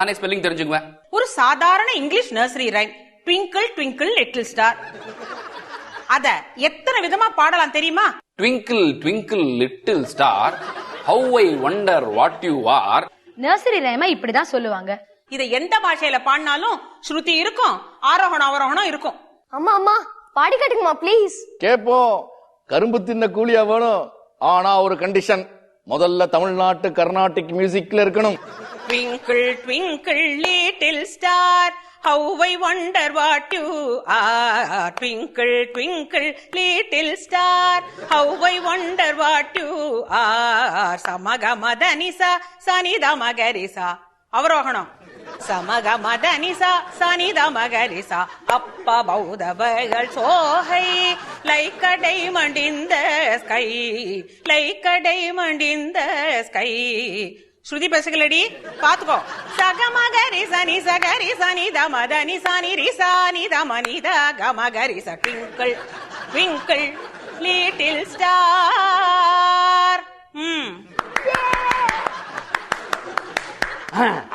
நானே ஸ்பெல்லிங் தெரிஞ்சுக்குவேன். ஒரு சாதாரண English nursery rhyme twinkle twinkle little star. அத எத்தனை விதமா பாடலாம் தெரியுமா? Twinkle twinkle little star, how I wonder what you are. Nursery ரைமை இப்படிதான் சொல்லுவாங்க. இத எந்த பாஷையில பாடினாலும் ஸ்ருதி இருக்கும், ஆரோகணம் அவரோகணம் இருக்கும். அம்மா அம்மா பாடி காட்டுங்கம்மா ப்ளீஸ். கேப்போம். கரும்பு தின்ன கூலியா வேணும். ஆனா ஒரு கண்டிஷன், முதல்ல தமிழ்நாட்டு கர்நாடிக் மியூசிக்ல இருக்கணும். Twinkle twinkle little star, how I wonder what you are. Twinkle twinkle little star, how I wonder what you are. Samaga madanisa sanida magarisa. அவரோகணம். சமக மதனிசா சனித மகரிசா. அப்பா பௌதவர்கள் சோகை like a diamond in the sky, like a diamond in the sky. ஸ்ருதி பேசுகளடி பாத்துக்கோ. சகமகரி சனி சகரி சனி தமதனி சனி Risa நி தமனி த கமகரி ச. Twinkle twinkle little star.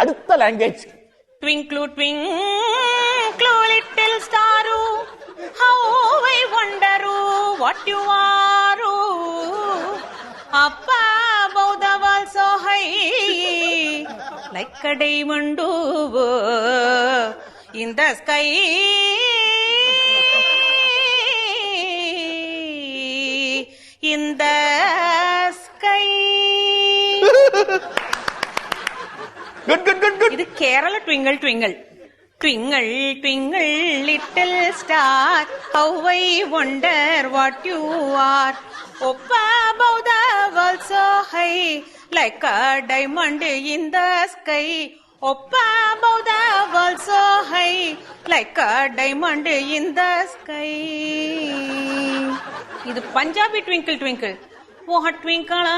அடுத்த language. Twinkle twinkle little star, how I wonder what you are. Up above the world so high, like a diamond in the sky. In the sky. Good good good good. இது Kerala twinkle twinkle. Twinkle twinkle little star, how I wonder what you are. Up above the world so high, like a diamond in the sky. Up above the world so high, like a diamond in the sky. இது Punjabi twinkle twinkle. Oh ட்விங்கிளா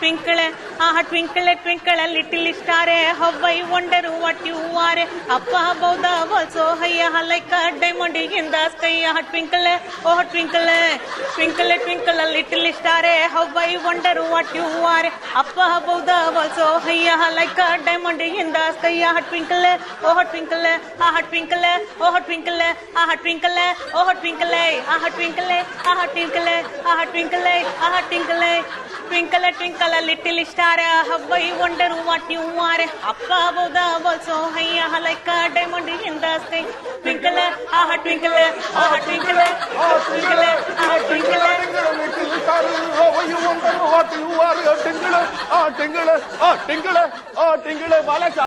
twinkle, ah twinkle twinkle little star, how I wonder what you are. Up above the world so high, like a diamond in the sky. Ah twinkle, oh twinkle, twinkle twinkle little star, how I wonder what you are. Up above the world so high, like a diamond in the sky. Ah twinkle, oh twinkle, ah twinkle, oh twinkle, ah twinkle, oh twinkle, ah twinkle, ah twinkle, ah twinkle, ah twinkle. Twinkle twinkle little star, how I wonder what you are. Up above the world so high, like a diamond in the sky. Twinkle, ah twinkle, ah twinkle, ah twinkle, ah twinkle. Little star, how you wonder what you are. Tingle, ah tingle, ah tingle, ah tingle.